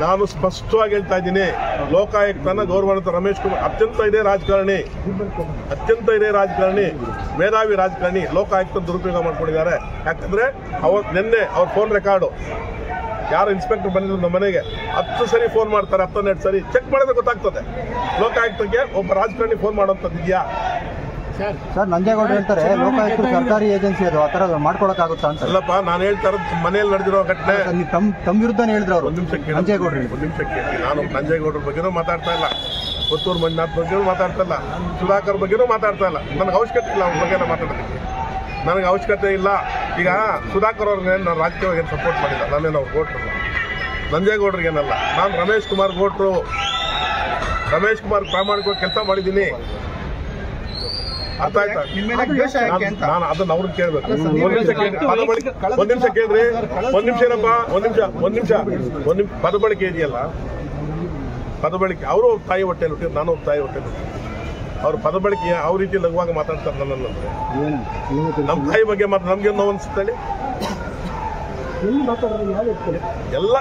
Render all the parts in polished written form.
ನಾನು ಸ್ಪಷ್ಟವಾಗಿ ಹೇಳ್ತಾ ಇದ್ದೀನಿ, ಲೋಕಾಯುಕ್ತನ ಗೌರವಾನ್ವಿತ ರಮೇಶ್ ಕುಮಾರ್ ಅತ್ಯಂತ ಹಿರಿಯ ರಾಜಕಾರಣಿ, ಮೇಧಾವಿ ರಾಜಕಾರಣಿ. ಲೋಕಾಯುಕ್ತ ದುರುಪಯೋಗ ಮಾಡ್ಕೊಂಡಿದ್ದಾರೆ. ಯಾಕಂದ್ರೆ ನಿನ್ನೆ ಅವ್ರ ಫೋನ್ ರೆಕಾರ್ಡು ಯಾರು ಇನ್ಸ್ಪೆಕ್ಟರ್ ಬಂದಿದ್ರು ನಮ್ಮ ಮನೆಗೆ 10 ಸರಿ ಫೋನ್ ಮಾಡ್ತಾರೆ, 12 ಸರಿ ಚೆಕ್ ಮಾಡಿದ್ರೆ ಗೊತ್ತಾಗ್ತದೆ. ಲೋಕಾಯುಕ್ತಕ್ಕೆ ಒಬ್ಬ ರಾಜಕಾರಣಿ ಫೋನ್ ಮಾಡೋಂಥದ್ದು ಇದೆಯಾ? ಸರ್ ನಂಜೇಗೌಡರು ಹೇಳ್ತಾರೆ ಲೋಕಾಯುಕ್ತರು ಸರ್ಕಾರಿ ಏಜೆನ್ಸಿ ಅದು ಆ ಥರ ಮಾಡ್ಕೊಳಕ್ಕಾಗುತ್ತಾ ಅಂತ. ಅಲ್ಲಪ್ಪ, ನಾನು ಹೇಳ್ತಾ ಇರೋದು ಮನೆಯಲ್ಲಿ ನಡೆದಿರೋ ಘಟನೆ. ತಮ್ಮ ವಿರುದ್ಧನೇ ಹೇಳಿದ್ರು ಅವರು. ಒಂದು ನಿಮಿಷ ಕೇಳಿ, ನಾನು ನಂಜೇಗೌಡರ ಬಗ್ಗೆನೂ ಮಾತಾಡ್ತಾ ಇಲ್ಲ, ಪುತ್ತೂರು ಮಂಜುನಾಥ್ ಬಗ್ಗೆನೂ ಮಾತಾಡ್ತಾ ಇಲ್ಲ, ಸುಧಾಕರ್ ಬಗ್ಗೆನೂ ಮಾತಾಡ್ತಾ ಇಲ್ಲ. ನನಗೆ ಅವಶ್ಯಕತೆ ಇಲ್ಲ ಅವ್ರ ಬಗ್ಗೆ ಮಾತಾಡೋದಕ್ಕೆ, ನನಗೆ ಅವಶ್ಯಕತೆ ಇಲ್ಲ. ಈಗ ಸುಧಾಕರ್ ಅವ್ರಿಗೆ ನಾನು ರಾಜಕೀಯವಾಗಿ ಏನು ಸಪೋರ್ಟ್ ಮಾಡಿಲ್ಲ, ನಾನೇನು ಅವ್ರು ವೋಟ್ರಲ್ಲ. ನಂಜೇಗೌಡರಿಗೇನಲ್ಲ, ನಾನು ರಮೇಶ್ ಕುಮಾರ್ ವೋಟ್ರು. ರಮೇಶ್ ಕುಮಾರ್ ಪ್ರಾಮಾಣಿಕವಾಗಿ ಕೆಲಸ ಮಾಡಿದ್ದೀನಿ. ಅರ್ಥ ಆಯ್ತಾ? ನಾನು ಅದನ್ನ ಅವ್ರನ್ನ ಕೇಳ್ಬೇಕು. ಒಂದ್ ನಿಮಿಷ ಕೇಳ್ರಿ, ಒಂದ್ ನಿಮಿಷ ಏನಪ್ಪ, ಒಂದ್ ನಿಮಿಷ ಪದ ಬಳಕೆ ಇದೆಯಲ್ಲ, ಪದ ಬಳಕೆ. ಅವರು ತಾಯಿ ಹೊಟ್ಟೆಲಿ ಹುಟ್ಟಿದ್ರು, ನಾನು ತಾಯಿ ಹೊಟ್ಟೆಲಿ ಹುಟ್ಟಿದ್ರು. ಅವ್ರ ಪದ ಬಳಕೆ ಯಾವ ರೀತಿ ಲಘುವಾಗಿ ಮಾತಾಡ್ತಾರೆ ನನ್ನಂದ್ರೆ, ನಮ್ಮ ತಾಯಿ ಬಗ್ಗೆ ನಮ್ಗೆ ನೋವು ಅನ್ಸುತ್ತೇಳಿ ಎಲ್ಲ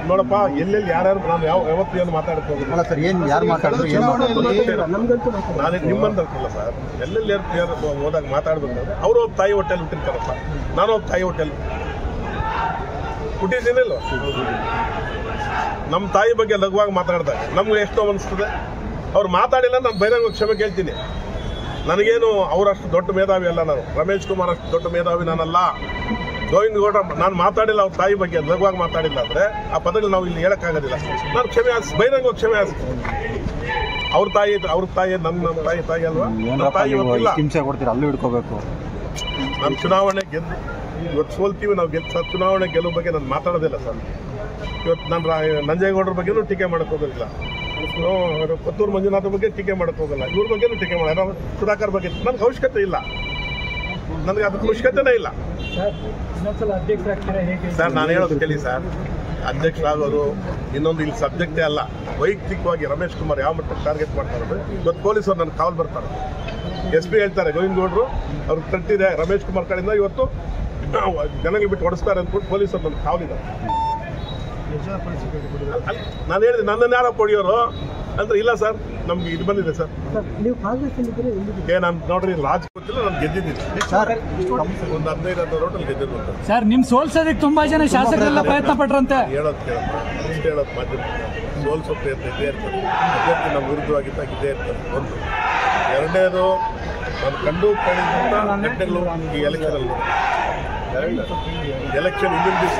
ನೋಡಪ್ಪ, ಎಲ್ಲೆಲ್ಲಿ ಯಾರ್ಯಾರು ನಾನು ಯಾವತ್ತು ಏನು ಮಾತಾಡಕ್ಕೆ ಹೋಗಿಲ್ಲ ಸರ್. ಯಾರು ಮಾತಾಡಿದ್ರು ನಾನು ನಿಮ್ಮಂತಲ್ಲ ಸರ್. ಎಲ್ಲೆಲ್ಲಿ ಯಾರು ಹೋದಾಗ ಮಾತಾಡ್ಬೇಕಾದ್ರೆ ಅವರು ಒಬ್ಬ ತಾಯಿ ಹೊಟ್ಟೆಲಿ ಹುಟ್ಟಿರ್ತಾರಪ್ಪ, ನಾನು ಒಬ್ಬ ತಾಯಿ ಹೊಟ್ಟೆಲಿ ಹುಟ್ಟಿದ್ದೀನಿಲ್ಲ. ನಮ್ಮ ತಾಯಿ ಬಗ್ಗೆ ಲಘುವಾಗಿ ಮಾತಾಡಿದಾಗ ನಮ್ಗೆ ಎಷ್ಟೋ ಅನಿಸ್ತದೆ. ಅವ್ರು ಮಾತಾಡಿಲ್ಲ, ನಾನು ಬಹಿರಂಗ ಕ್ಷಮೆ ಕೇಳ್ತೀನಿ. ನನಗೇನು ಅವರಷ್ಟು ದೊಡ್ಡ ಮೇಧಾವಿ ಅಲ್ಲ, ನಾನು ರಮೇಶ್ ಕುಮಾರ್ ಅಷ್ಟು ದೊಡ್ಡ ಮೇಧಾವಿ ನಾನಲ್ಲ. ಗೋವಿಂದ ಗೌಡ ನಾನು ಮಾತಾಡಿಲ್ಲ, ಅವ್ರ ತಾಯಿ ಬಗ್ಗೆ ಲಘುವಾಗಿ ಮಾತಾಡಿಲ್ಲ ಅಂದ್ರೆ ಆ ಪದಗಳು ನಾವು ಇಲ್ಲಿ ಹೇಳಕ್ಕಾಗೋದಿಲ್ಲ. ನಾನು ಕ್ಷಮೆ ಬಹಿರಂಗ ಕ್ಷಮೆ ಅವ್ರ ತಾಯಿ ನನ್ನ ತಾಯಿ ಅಲ್ವಾ? ನನ್ನ ತಾಯಿ ಇವತ್ತಿಲ್ಲ. ಹಿಂಸೆ ಕೊಡ್ತೀರ, ಅಲ್ಲೂ ಹಿಡ್ಕೋಬೇಕು. ನಾನು ಚುನಾವಣೆ ಗೆದ್ದು ಇವತ್ತು ಸೋಲ್ತೀವಿ, ನಾವು ಚುನಾವಣೆ ಗೆಲ್ಲುವ ಬಗ್ಗೆ ನಾನು ಮಾತಾಡೋದಿಲ್ಲ ಸರ್. ಇವತ್ತು ನಾನು ನಂಜೇಗೌಡರ ಬಗ್ಗೆನೂ ಟೀಕೆ ಮಾಡಕ್ ಹೋಗೋದಿಲ್ಲ, ಪುತ್ತೂರು ಮಂಜುನಾಥ ಬಗ್ಗೆ ಟೀಕೆ ಮಾಡಕ್ ಹೋಗಲ್ಲ, ಇವ್ರ ಬಗ್ಗೆನೂ ಟೀಕೆ ಮಾಡಲ್ಲ. ಸುಧಾಕರ್ ಬಗ್ಗೆ ನನಗೆ ಅವಶ್ಯಕತೆ ಇಲ್ಲ, ನನಗೆ ಅದಕ್ಕೆ ಅವಶ್ಯಕತೆನೇ ಇಲ್ಲ ಸರ್. ನಾನು ಹೇಳೋದು ಕೇಳಿ ಸರ್, ಅಧ್ಯಕ್ಷರಾಗೋದು ಇನ್ನೊಂದು ಇಲ್ಲಿ ಸಬ್ಜೆಕ್ಟೇ ಅಲ್ಲ. ವೈಯಕ್ತಿಕವಾಗಿ ರಮೇಶ್ ಕುಮಾರ್ ಯಾವ ಮಟ್ಟಕ್ಕೆ ಟಾರ್ಗೆಟ್ ಮಾಡ್ತಾರೆ ಇವತ್ತು ಪೊಲೀಸರು ನನ್ನ ಕಾವಲು ಬರ್ತಾರೆ. SP ಹೇಳ್ತಾರೆ ಗೋವಿಂದ ಗೌಡರು ಅವ್ರಿಗೆ ತಟ್ಟಿದೆ ರಮೇಶ್ ಕುಮಾರ್ ಕಡೆಯಿಂದ ಇವತ್ತು ಜನಗೆ ಬಿಟ್ಟು ಹೊಡಿಸ್ತಾರೆ ಅಂದ್ಬಿಟ್ಟು ಪೊಲೀಸರು ನನ್ನ ಕಾವಲಿದ್ದಾರೆ. ನಾನು ಹೇಳಿದೆ ನನ್ನನ್ನು ಯಾರೋ ಹೊಡಿಯೋರು ಅಂದ್ರೆ ಇಲ್ಲ ಸರ್, ನಮ್ಗೆ ಇದು ಬಂದಿದೆ ಸರ್. ನಾನು ನೋಡ್ರಿ ರಾಜ ಗೊತ್ತಿಲ್ಲ, ನಾನು ಗೆದ್ದಿದ್ದೀನಿ ಒಂದು 15 ರೋಟಲ್ಲಿ ಗೆದ್ದಿದ್ದು ಸರ್. ನಿಮ್ ಸೋಲ್ಸೋದಕ್ಕೆ ತುಂಬಾ ಜನ ಶಾಸಕರೆಲ್ಲ ಪ್ರಯತ್ನ ಪಟ್ರಂತೆ. ಹೇಳೋದು ಮಾಧ್ಯಮ ಸೋಲ್ಸೋ ಪ್ರಯತ್ನ ಇದ್ದೇ ಇರ್ತದೆ. ಅಭ್ಯರ್ಥಿ ನಮ್ಮ ವಿರುದ್ಧವಾಗಿದ್ದಾಗ ಇದ್ದೇ ಇರ್ತದೆ. ಒಂದು ಎರಡನೇದು ನಾನು ಕಂಡು ಕೇಳಿದಂಥ ಘಟನೆಗಳು ಈ ಎಲೆಕ್ಷನಲ್ಲಿ. ಎಲೆಕ್ಷನ್ ಹಿಂದಿನ ದಿವಸ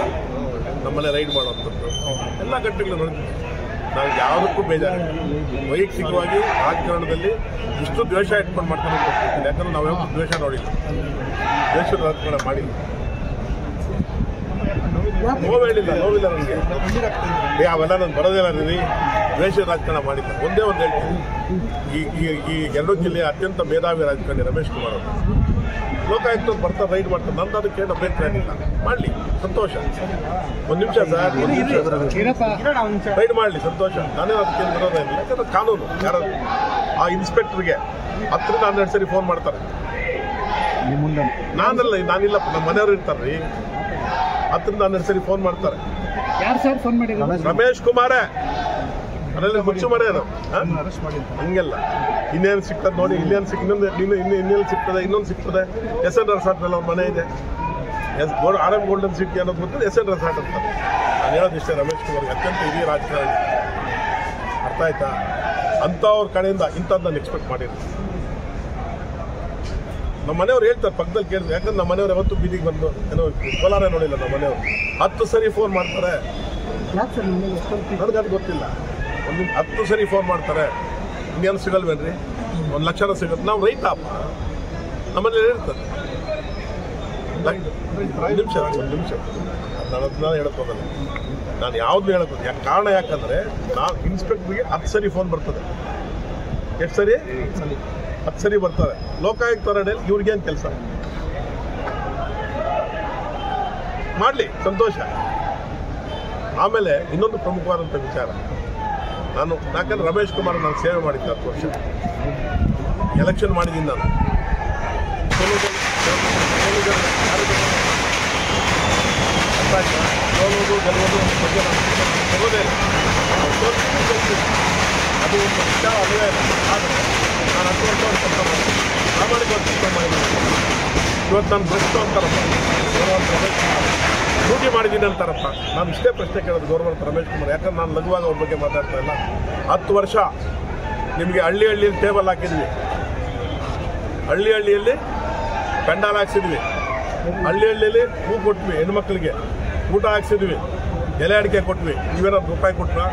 ನಮ್ಮನೆ ರೈಡ್ ಮಾಡೋವಂಥದ್ದು ಎಲ್ಲ ಘಟನೆಗಳು ನೋಡಿದ್ವಿ. ನಾವು ಯಾವುದಕ್ಕೂ ಬೇಜಾರಿಲ್ಲ. ವೈಯಕ್ತಿಕವಾಗಿ ರಾಜಕಾರಣದಲ್ಲಿ ಇಷ್ಟು ದ್ವೇಷ ಇಟ್ಕೊಂಡು ಮಾಡ್ಕೊಂಡು ಹೋಗ್ತಿಲ್ಲ. ಯಾಕಂದ್ರೆ ನಾವು ಯಾವತ್ತೂ ದ್ವೇಷ ನೋಡಿಲ್ಲ, ದ್ವೇಷದ ರಾಜಕಾರಣ ಮಾಡಿಲ್ಲ. ನೋವಿಲ್ಲ ನನಗೆ. ಅವೆಲ್ಲ ನಾನು ಬರೋದಿಲ್ಲ ರೀ. ದ್ವೇಷದ ರಾಜಕಾರಣ ಮಾಡಿಲ್ಲ. ಒಂದೇ ಒಂದು ಹೇಳ್ತೀನಿ, ಈ 2 ಜಿಲ್ಲೆಯ ಅತ್ಯಂತ ಮೇಧಾವಿ ರಾಜಕಾರಣಿ ರಮೇಶ್ ಕುಮಾರ್ ಅವರು ಲೋಕಾಯುಕ್ತ ಬರ್ತಾರೆ, ರೈಡ್ ಮಾಡ್ತಾರೆ. ನಂದು ಅದಕ್ಕೆ ಏನು ಅಭ್ಯಂತರ ಇಲ್ಲ, ಮಾಡಲಿ, ಸಂತೋಷ. ಒಂದು ನಿಮಿಷ ಸರ್, ರೈಡ್ ಮಾಡಲಿ, ಸಂತೋಷ. ನಾನೇನು ಅದಕ್ಕೆ ಬರೋದೇ ಇಲ್ಲ. ಯಾಕಂದ್ರೆ ಕಾನೂನು. ಯಾರು ಆ ಇನ್ಸ್ಪೆಕ್ಟರ್ಗೆ 10 ರಿಂದ 12 ಸರಿ ಫೋನ್ ಮಾಡ್ತಾರೆ. ನಾನಿಲ್ಲ, ನಮ್ಮ ಮನೆಯವರು ಇರ್ತಾರ್ರಿ. 10 ರಿಂದ 12 ಸರಿ ಫೋನ್ ಮಾಡ್ತಾರೆ. ಯಾರು ಸರ್ ಫೋನ್ ಮಾಡಿದ್ರು? ರಮೇಶ್ ಕುಮಾರೇ. ಅದರಲ್ಲಿ ಮುಚ್ಚು ಮರೇನು ಹಂಗೆಲ್ಲ ಇನ್ನೇನು ಸಿಗ್ತದೆ ನೋಡಿ, ಇನ್ನೇನು ಇನ್ನೆಲ್ಲಿ ಸಿಗ್ತದೆ, ಇನ್ನೊಂದು ಸಿಗ್ತದೆ. SN ರೆಸಾರ್ಟ್ ಮೇಲೆ ಅವ್ರ ಮನೆ ಇದೆ. RM ಗೋಲ್ಡನ್ ಸಿಟಿ ಅನ್ನೋದು ಗೊತ್ತಿದೆ, SN ರೆಸಾರ್ಟ್ ಅಂತ. ನಾನು ಹೇಳೋದಿಷ್ಟೇ, ರಮೇಶ್ ಕುಮಾರ್ಗೆ ಅತ್ಯಂತ ಹಿರಿಯ ರಾಜಕಾರಣಿ. ಅರ್ಥ ಆಯ್ತಾ? ಅಂಥವ್ರ ಕಡೆಯಿಂದ ಇಂಥದ್ದು ನಾನು ಎಕ್ಸ್ಪೆಕ್ಟ್ ಮಾಡಿದ್ದೀನಿ. ನಮ್ಮ ಮನೆಯವ್ರು ಹೇಳ್ತಾರೆ, ಪಕ್ಕದಲ್ಲಿ ಕೇಳಿದ್ರು. ಯಾಕಂದ್ರೆ ನಮ್ಮ ಮನೆಯವ್ರು ಯಾವತ್ತೂ ಬೀದಿಗೆ ಬಂದು ಏನೋ ಕೋಲಾರ ನೋಡಿಲ್ಲ. ನಮ್ಮ ಮನೆಯವರು 10 ಸರಿ ಫೋನ್ ಮಾಡ್ತಾರೆ. ನನಗದು ಗೊತ್ತಿಲ್ಲ. 10 ಸರಿ ಫೋನ್ ಮಾಡ್ತಾರೆ. ಇನ್ನೇನು ಸಿಗಲ್ವೇನ್ರಿ? 1 ಲಕ್ಷ ಸಿಗುತ್ತೆ. ನಾವು ರೈತ ನಮ್ಮಲ್ಲಿ ಹೇಳ್ತಾರೆ. ಒಂದು ನಿಮಿಷ ನಾನು ಹೇಳಕ್ ಹೋಗಲ್ಲ. ನಾನು ಯಾವ್ದು ಹೇಳಕ್ ಕಾರಣ ಯಾಕಂದ್ರೆ ನಾವು ಇನ್ಸ್ಪೆಕ್ಟರ್ಗೆ 10 ಸರಿ ಫೋನ್ ಬರ್ತದೆ. ಎಷ್ಟು ಸರಿ? 10 ಸರಿ ಬರ್ತಾರೆ. ಲೋಕಾಯುಕ್ತ ಅಡಿಯಲ್ಲಿ ಇವ್ರಿಗೇನು ಕೆಲಸ? ಮಾಡಲಿ, ಸಂತೋಷ. ಆಮೇಲೆ ಇನ್ನೊಂದು ಪ್ರಮುಖವಾದಂಥ ವಿಚಾರ, ನಾನು ಯಾಕಂದ್ರೆ ರಮೇಶ್ ಕುಮಾರ್ ನಾನು ಸೇವೆ ಮಾಡಿದ್ದೆ 10 ವರ್ಷ. ಎಲೆಕ್ಷನ್ ಮಾಡಿದ್ದೀನಿ ನಾನು. ಸೋಲೋದು ಗೆಲ್ಲೋದು ಬಗ್ಗೆ ಕೊಡ್ತೀನಿ, ಅದು ಒಂದು ವಿಚಾರ ಅಲ್ಲವೇ ಇಲ್ಲ. ಆದರೆ ನಾನು 10 ವರ್ಷ ಕೆಲಸ ಮಾಡಿ ಪ್ರಾಮಾಣಿಕವಾಗಿ ಕೆಲಸ ಮಾಡಿದ್ದೀನಿ. ಇವತ್ತು ನಾನು ಭ್ರಷ್ಟ ಅಂತಾರಪ್ಪ, ಡ್ಯೂಟಿ ಮಾಡಿದ್ದೀನಿ ಅಂತಾರಪ್ಪ. ನಾನು ಇಷ್ಟೇ ಪ್ರಶ್ನೆ ಕೇಳೋದು ಗೌರವಾನ್ವಿತ ರಮೇಶ್ ಕುಮಾರ್, ಯಾಕಂದ್ರೆ ನಾನು ಲಘುವಾಗಿ ಅವ್ರ ಬಗ್ಗೆ ಮಾತಾಡ್ತಾ ಇಲ್ಲ. 10 ವರ್ಷ ನಿಮಗೆ ಹಳ್ಳಿಯಲ್ಲಿ ಟೇಬಲ್ ಹಾಕಿದ್ವಿ, ಹಳ್ಳಿಯಲ್ಲಿ ಪೆಂಡಾಲ್ ಹಾಕ್ಸಿದ್ವಿ, ಹಳ್ಳಿಯಲ್ಲಿ ಹೂ ಕೊಟ್ವಿ, ಹೆಣ್ಮಕ್ಳಿಗೆ ಊಟ ಹಾಕ್ಸಿದ್ವಿ, ಎಲೆ ಅಡಿಕೆ ಕೊಟ್ವಿ. ನೀವೇನಾದ್ರು ರೂಪಾಯಿ ಕೊಟ್ರಾ?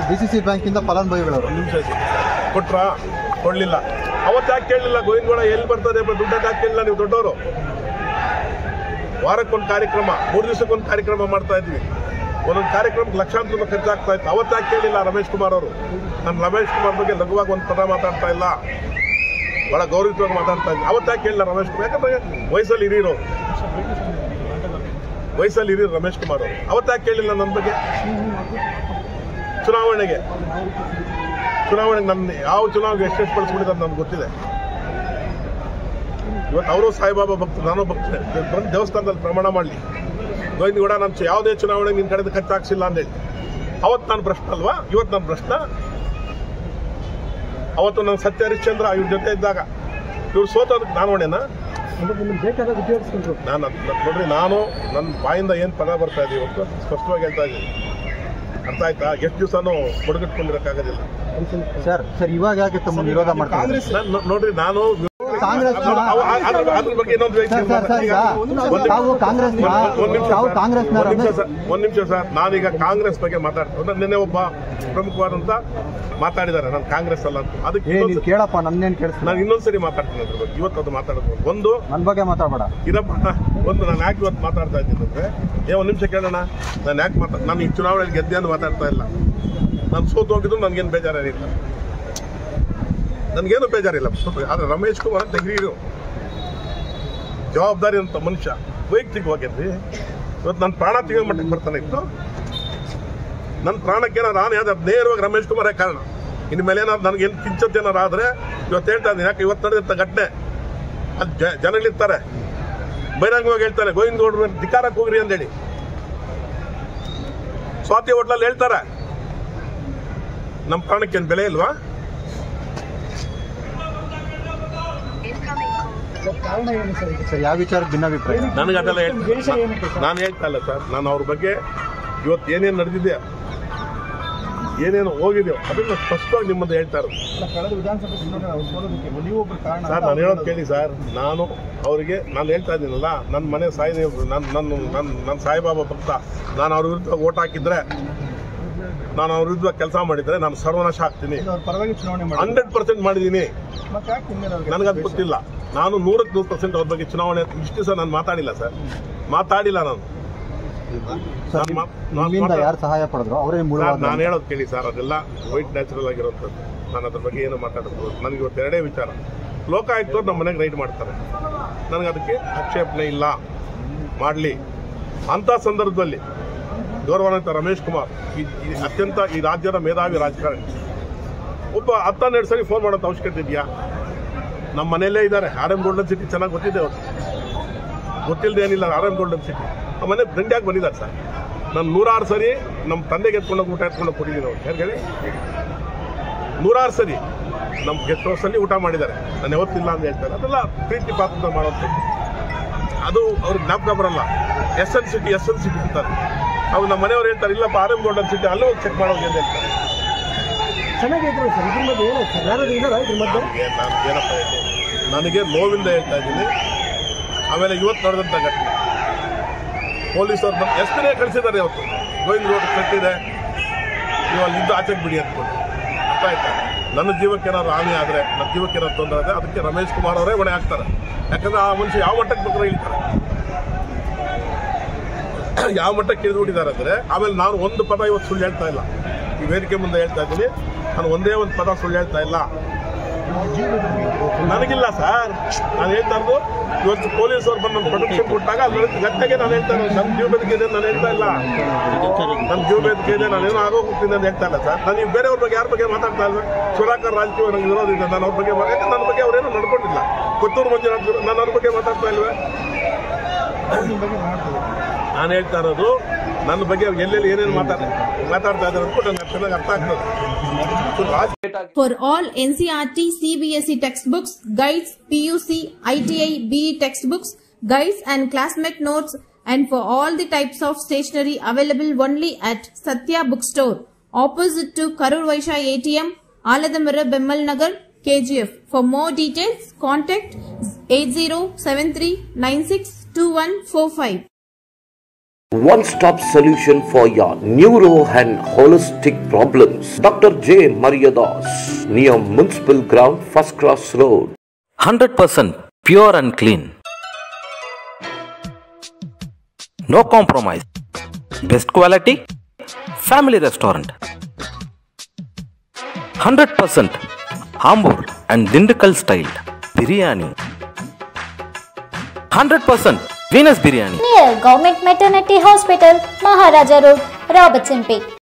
DCC ಬ್ಯಾಂಕಿಂದ ಫಲಾನುಭವಿಗಳವರು ಒಂದು ನಿಮಿಷ ಕೊಟ್ರಾ? ಕೊಡಲಿಲ್ಲ. ಅವತ್ತು ಯಾಕೆ ಕೇಳಲಿಲ್ಲ? ಗೋವಿಂದಗೌಡ ಎಲ್ಲಿ ಬರ್ತದೆ ದುಡ್ಡು ಯಾಕೆ ಕೇಳಲಿಲ್ಲ? ನೀವು ದೊಡ್ಡವರು. ವಾರಕ್ಕೊಂದು ಕಾರ್ಯಕ್ರಮ, 3 ದಿವಸಕ್ಕೊಂದು ಕಾರ್ಯಕ್ರಮ ಮಾಡ್ತಾ ಇದ್ವಿ. ಒಂದೊಂದು ಕಾರ್ಯಕ್ರಮಕ್ಕೆ ಲಕ್ಷಾಂತರ ರೂಪಾಯಿ ಖರ್ಚಾಗ್ತಾ ಇತ್ತು. ಅವತ್ತು ಯಾಕೆ ಕೇಳಿಲ್ಲ ರಮೇಶ್ ಕುಮಾರ್ ಅವರು? ನಾನು ರಮೇಶ್ ಕುಮಾರ್ ಬಗ್ಗೆ ಲಘುವಾಗಿ ಒಂದು ಪದ ಮಾತಾಡ್ತಾ ಇಲ್ಲ, ಬಹಳ ಗೌರವಯುತವಾಗಿ ಮಾತಾಡ್ತಾ ಇದ್ದೀನಿ. ಅವತ್ತು ಯಾಕೆ ಕೇಳಿಲ್ಲ ರಮೇಶ್ ಕುಮಾರ್? ಯಾಕಂದ್ರೆ ವಯಸ್ಸಲ್ಲಿ ಹಿರಿಯರು ರಮೇಶ್ ಕುಮಾರ್ ಅವರು. ಅವತ್ತು ಯಾಕೆ ಕೇಳಿಲ್ಲ ನನ್ನ ಬಗ್ಗೆ? ಚುನಾವಣೆಗೆ ನನ್ನ ಯಾವ ಚುನಾವಣೆಗೆ ಎಷ್ಟೆಷ್ಟು ಬಳಸ್ಬಿಟ್ಟಿದ್ದಾರೆ ನನಗೆ ಗೊತ್ತಿದೆ. ಇವತ್ತು ಅವರು ಸಾಯಿಬಾಬಾ ಭಕ್ತರು, ನಾನು ಭಕ್ತರೆ. ಬಂದು ದೇವಸ್ಥಾನದಲ್ಲಿ ಪ್ರಮಾಣ ಮಾಡಲಿ, ಗೋವಿಂದಗೌಡ ನಾನು ಯಾವುದೇ ಚುನಾವಣೆಗೆ ನಿನ್ನ ಕಡೆದು ಖರ್ಚಾಗಿಸಿಲ್ಲ ಅಂತೇಳಿ. ಅವತ್ತು ನಾನು ಭ್ರಷ್ಟ ಅಲ್ವಾ? ಇವತ್ತು ನಾನು ಭ್ರಷ್ಟ? ಅವತ್ತು ನಾನು ಸತ್ಯ ಹರಿಶ್ಚಂದ್ರ ಇವ್ರ ಜೊತೆ ಇದ್ದಾಗ ಇವ್ರು ಸೋತೋದಕ್ಕೆ ನಾನು ಹೊಣೆನಾ? ನಾನು ನೋಡ್ರಿ, ನಾನು ನನ್ನ ಬಾಯಿಂದ ಏನು ಪದ ಬರ್ತಾ ಇದೆ ಇವತ್ತು ಸ್ಪಷ್ಟವಾಗಿ ಹೇಳ್ತಾ ಇದ್ದೀನಿ. ಅರ್ಥ ಆಯ್ತಾ? ಎಷ್ಟು ದಿವಸನೂ ಬುಡಗಟ್ಕೊಂಡಿರೋಕ್ಕಾಗೋದಿಲ್ಲ ಸರ್. ಇವಾಗ ಯಾಕೆ ತಮ್ಮ ವಿರೋಧ ಮಾಡ್ತಾರೆ? ನೋಡ್ರಿ, ನಾನು ಕಾಂಗ್ರೆಸ್ ಅದ್ರ ಬಗ್ಗೆ ಇನ್ನೊಂದು ಒಂದ್ ನಿಮಿಷ ಸರ್. ನಾನೀಗ ಕಾಂಗ್ರೆಸ್ ಬಗ್ಗೆ ಮಾತಾಡ್ತೀನಿ. ನಿನ್ನೆ ಒಬ್ಬ ಪ್ರಮುಖವಾದಂತ ಮಾತಾಡಿದ್ದಾರೆ, ನಾನು ಕಾಂಗ್ರೆಸ್ ಅಲ್ಲ ಅಂತ. ಅದಕ್ಕೆ ಕೇಳಪ್ಪ, ನನ್ನೇನು ಕೇಳಿಸ್ತೀನಿ. ನಾನು ಇನ್ನೊಂದ್ಸರಿ ಮಾತಾಡ್ತೀನಿ ಅದ್ರ ಬಗ್ಗೆ. ಇವತ್ತು ಅದು ಮಾತಾಡೋದು ಒಂದು ನನ್ನ ಬಗ್ಗೆ ಮಾತಾಡಬೇಡ. ಇದಪ್ಪ ಒಂದು ನಾನು ಯಾಕೆ ಇವತ್ತು ಮಾತಾಡ್ತಾ ಇದ್ದೀನಿ ಅಂದ್ರೆ, ಒಂದ್ ನಿಮಿಷ ಕೇಳೋಣ. ನಾನು ಯಾಕೆ ನಾನು ಈ ಚುನಾವಣೆಯಲ್ಲಿ ಗೆದ್ದೆ ಅಂತ ಮಾತಾಡ್ತಾ ಇಲ್ಲ. ನಾನು ಸೋತು ಹೋಗಿದ್ರು ನನಗೇನು ಬೇಜಾರೇನಿಲ್ಲ, ನನಗೇನು ಬೇಜಾರಿಲ್ಲ. ಆದರೆ ರಮೇಶ್ ಕುಮಾರ್ ಅಂತ ಹಿರಿಯರು, ಜವಾಬ್ದಾರಿ ಅಂತ ಮನುಷ್ಯ, ವೈಯಕ್ತಿಕವಾಗಿರ್ರಿ. ಇವತ್ತು ನನ್ನ ಪ್ರಾಣ ತೆಗೆಯೋ ಮಟ್ಟಕ್ಕೆ ಬರ್ತಾನೆ ಇತ್ತು. ನನ್ನ ಪ್ರಾಣಕ್ಕೆ ನಾನು ಯಾವ್ದು ನೇರವಾಗಿ ರಮೇಶ್ ಕುಮಾರೇ ಕಾರಣ. ಇನ್ನು ಮೇಲೆ ಏನಾದ್ರು ನನಗೇನು ಕಿಂಚತ್ ಏನಾರು ಆದರೆ ಇವತ್ತು ಹೇಳ್ತಾ ಇದ್ದೀನಿ. ಯಾಕೆ ಇವತ್ತು ನಡೆದಂಥ ಘಟನೆ ಅಲ್ಲಿ ಜನಗಳಿರ್ತಾರೆ, ಬಹಿರಂಗವಾಗಿ ಹೇಳ್ತಾರೆ ಗೋವಿಂದಗೌಡರು ಧಿಕ್ಕಾರಕ್ಕೆ ಹೋಗ್ರಿ ಅಂತೇಳಿ. ಸ್ವಾತಿ ಹೋಟ್ಲಲ್ಲಿ ಹೇಳ್ತಾರೆ ನಮ್ಮ ಪ್ರಾಣಕ್ಕೇನು ಬೆಲೆ ಇಲ್ವಾ? ಸರ್, ಯಾವ ವಿಚಾರ ಭಿನ್ನಾಭಿಪ್ರಾಯ? ನನಗೆ ಅದೆಲ್ಲ ನಾನು ಹೇಳ್ತಾ ಇಲ್ಲ ಸರ್. ನಾನು ಅವ್ರ ಬಗ್ಗೆ ಇವತ್ತು ಏನೇನು ನಡೆದಿದೆ, ಏನೇನು ಹೋಗಿದೆಯೋ ಅದನ್ನ ಸ್ಪಷ್ಟವಾಗಿ ನಿಮ್ಮದು ಹೇಳ್ತಾ ಇರೋದು ಸರ್. ನಾನು ಹೇಳೋದು ಕೇಳಿ ಸರ್. ನಾನು ಅವರಿಗೆ ನಾನು ಹೇಳ್ತಾ ಇದ್ದೀನಲ್ಲ, ನನ್ನ ಮನೆ ನನ್ನ ಸಾಯಿಬಾಬಾ ಭಕ್ತ. ನಾನು ಅವ್ರ ವಿರುದ್ಧ ಓಟ್ ಹಾಕಿದ್ರೆ, ನಾನು ಅವ್ರ ವಿರುದ್ಧ ಕೆಲಸ ಮಾಡಿದ್ರೆ ನಾನು ಸರ್ವನಾಶ ಆಗ್ತೀನಿ. 100% ಮಾಡಿದ್ದೀನಿ. ನನಗದು ಗೊತ್ತಿಲ್ಲ. ನಾನು 100% ಅವ್ರ ಬಗ್ಗೆ ಚುನಾವಣೆ ಇಷ್ಟು ದಿವಸ ನಾನು ಮಾತಾಡಿಲ್ಲ ಸರ್, ಮಾತಾಡಿಲ್ಲ. ಯಾರು ಸಹಾಯ ಪಡೆದ್ರು ಅವರೇ ಮೂಲ. ನಾನು ಹೇಳೋದು ಕೇಳಿ ಸರ್, ಅದೆಲ್ಲ ವೈಟ್ ನ್ಯಾಚುರಲ್ ಆಗಿರೋಂಥದ್ದು. ನಾನು ಅದ್ರ ಬಗ್ಗೆ ಏನು ಮಾತಾಡೋದು. ನನಗೆ ಇವತ್ತು ಎರಡೇ ವಿಚಾರ. ಲೋಕಾಯುಕ್ತವ್ರು ನಮ್ಮ ಮನೆಗೆ ರೈಡ್ ಮಾಡ್ತಾರೆ, ನನಗೆ ಅದಕ್ಕೆ ಆಕ್ಷೇಪಣೆ ಇಲ್ಲ, ಮಾಡಲಿ. ಅಂಥ ಸಂದರ್ಭದಲ್ಲಿ ಗೌರವಾನ್ವಿತ ರಮೇಶ್ ಕುಮಾರ್ ಅತ್ಯಂತ ಈ ರಾಜ್ಯದ ಮೇಧಾವಿ ರಾಜಕಾರಣಿ, ಒಬ್ಬ 10-12 ಸರಿ ಫೋನ್ ಮಾಡೋಂಥ ಅವಶ್ಯಕತೆ ಇದೆಯಾ? ನಮ್ಮ ಮನೆಯಲ್ಲೇ ಇದ್ದಾರೆ. RM ಗೋಲ್ಡನ್ ಸಿಟಿ ಚೆನ್ನಾಗಿ ಗೊತ್ತಿದೆ ಅವ್ರು, ಗೊತ್ತಿಲ್ಲದೆ ಏನಿಲ್ಲ. RM ಗೋಲ್ಡನ್ ಸಿಟಿ ನಮ್ಮ ಮನೆ ಫ್ರೆಂಡ್ಯಾಗಿ ಬಂದಿದ್ದಾರೆ ಸರ್. ನಾನು 106 ಸರಿ ನಮ್ಮ ತಂದೆಗೆ ಎತ್ಕೊಂಡೋಗಿ ಊಟ ಎತ್ಕೊಂಡು ಕೊಟ್ಟಿದ್ದೀನಿ ಅವ್ರು. ಹೇಳಿ 106 ಸರಿ ನಮ್ಮ ಗೆಸ್ಟ್ ಹೌಸಲ್ಲಿ ಊಟ ಮಾಡಿದ್ದಾರೆ. ನಾನು ಯಾವತ್ತಿಲ್ಲ ಅಂತ ಹೇಳ್ತಾರೆ. ಅದೆಲ್ಲ ಪ್ರೀತಿ ಪಾತ್ರ ಮಾಡೋಂಥದ್ದು. ಅದು ಅವ್ರಿಗೆ ಜ್ಞಾಪಕ ಬರಲ್ಲ. SN ಸಿಟಿ ಅಂತಾರೆ. ಅವಾಗ ನಮ್ಮ ಮನೆಯವ್ರು ಹೇಳ್ತಾರೆ, ಇಲ್ಲಪ್ಪ RM ಗೋಲ್ಡನ್ ಸಿಟಿ ಅಲ್ಲೂ ಚೆಕ್ ಮಾಡೋದು ಅಂತ ಹೇಳ್ತಾರೆ. ಏನಪ್ಪ ಹೇಳಿ, ನನಗೆ ನೋವಿಂದ ಹೇಳ್ತಾ ಇದ್ದೀನಿ. ಆಮೇಲೆ ಇವತ್ತು ನಡೆದಂಥ ಘಟನೆ, ಪೊಲೀಸರು ಎಷ್ಟನೇ ಕಳಿಸಿದ್ದಾರೆ. ಇವತ್ತು ಗೋವಿಂದಗೌಡ ಕಟ್ಟಿದೆ, ನೀವು ಅಲ್ಲಿದ್ದು ಆಚೆಗೆ ಬಿಡಿ ಅಂದ್ಕೊಂಡು. ಅರ್ಥ ಆಯ್ತಾ? ನನ್ನ ಜೀವಕ್ಕೆ ಏನಾದ್ರು ಹಾನಿ ಆದರೆ, ನನ್ನ ಜೀವಕ್ಕೆ ಏನಾದ್ರು ತೊಂದರೆ ಆದರೆ ಅದಕ್ಕೆ ರಮೇಶ್ ಕುಮಾರ್ ಅವರೇ ಹೊಣೆ ಹಾಕ್ತಾರೆ. ಯಾಕಂದ್ರೆ ಆ ಮನುಷ್ಯ ಯಾವ ಮಟ್ಟಕ್ಕೆ ಬೇಕಾದ್ರೆ ಇಳ್ತಾರೆ, ಯಾವ ಮಟ್ಟಕ್ಕೆ ಇಳಿದುಬಿಟ್ಟಿದ್ದಾರೆ ಅಂದರೆ. ಆಮೇಲೆ ನಾನು ಒಂದು ಪದ ಇವತ್ತು ಸುಳ್ಳು ಹೇಳ್ತಾ ಇಲ್ಲ, ಈ ವೇದಿಕೆ ಮುಂದೆ ಹೇಳ್ತಾ ಇದ್ದೀನಿ. ನಾನು ಒಂದೇ ಒಂದು ಪದ ಸುಳ್ಳು ಹೇಳ್ತಾ ಇಲ್ಲ. ನನಗಿಲ್ಲ ಸರ್. ನಾನು ಹೇಳ್ತಾ ಇರೋದು ಇವತ್ತು ಪೊಲೀಸರು ಬಂದು ನನ್ನ ಪ್ರೊಟೆಕ್ಷನ್ ಕೊಟ್ಟಾಗ ಅಲ್ಲಿ ಗಟ್ಟಿಗೆ ನಾನು ಹೇಳ್ತಾ ಇರೋದು. ನನ್ನ ಜೀವ ಬೆದರಿಕೆ ನಾನು ಹೇಳ್ತಾ ಇಲ್ಲ, ನನ್ನ ಜೀವ ಬೆದರಿಕೆ ಇದೆ, ನಾನೇನೋ ಆಗೋಗ್ತೀನಿ ಅಂತ ಹೇಳ್ತಾ ಇಲ್ಲ ಸರ್. ನಾನು ನೀವು ಬೇರೆಯವ್ರ ಬಗ್ಗೆ ಯಾರ ಬಗ್ಗೆ ಮಾತಾಡ್ತಾ ಇಲ್ಲ. ಸುಧಾಕರ್ ರಾಜಕೀಯ ನನಗೆ ವಿರೋಧಿಲ್ಲ. ನಾನು ಅವ್ರ ಬಗ್ಗೆ ನನ್ನ ಬಗ್ಗೆ ಅವರೇನು ನಡ್ಕೊಂಡಿಲ್ಲ. ಕೊತ್ತೂರು ಮಂಜುನಾಥ್ ನಾನು ಅವ್ರ ಬಗ್ಗೆ ಮಾತಾಡ್ತಾ ಇಲ್ವೇ? ನಾನು ಹೇಳ್ತಾ ಇರೋದು ನನ್ನ ಬಗ್ಗೆ ಎಲ್ಲೆಲ್ಲಿ ಏನೇನು ಮಾತಾಡ್ತಾ ಇದ್ದಾರೆ ಅಂತ ನನಗೆ ಚೆನ್ನಾಗಿ ಅರ್ಥ ಆಗ್ತದೆ. For all NCERT, CBSE textbooks, guides, PUC, ITI, BE textbooks, guides and classmate notes, and for all the types of stationery available only at Satya Bookstore, opposite to Karur Vaishya ATM, Aladamara, Bemmal Nagar, KGF. For more details, contact 8073962145. One-stop solution for your neuro and holistic problems. Dr. J. Mariadas, near Municipal Ground, First Cross Road. 100% pure and clean. No compromise. Best quality. Family restaurant. 100% Ambur and Dindukal style biryani. 100% Venus biryani. Near Government Maternity Hospital, Maharaja Road, Robertson Peak.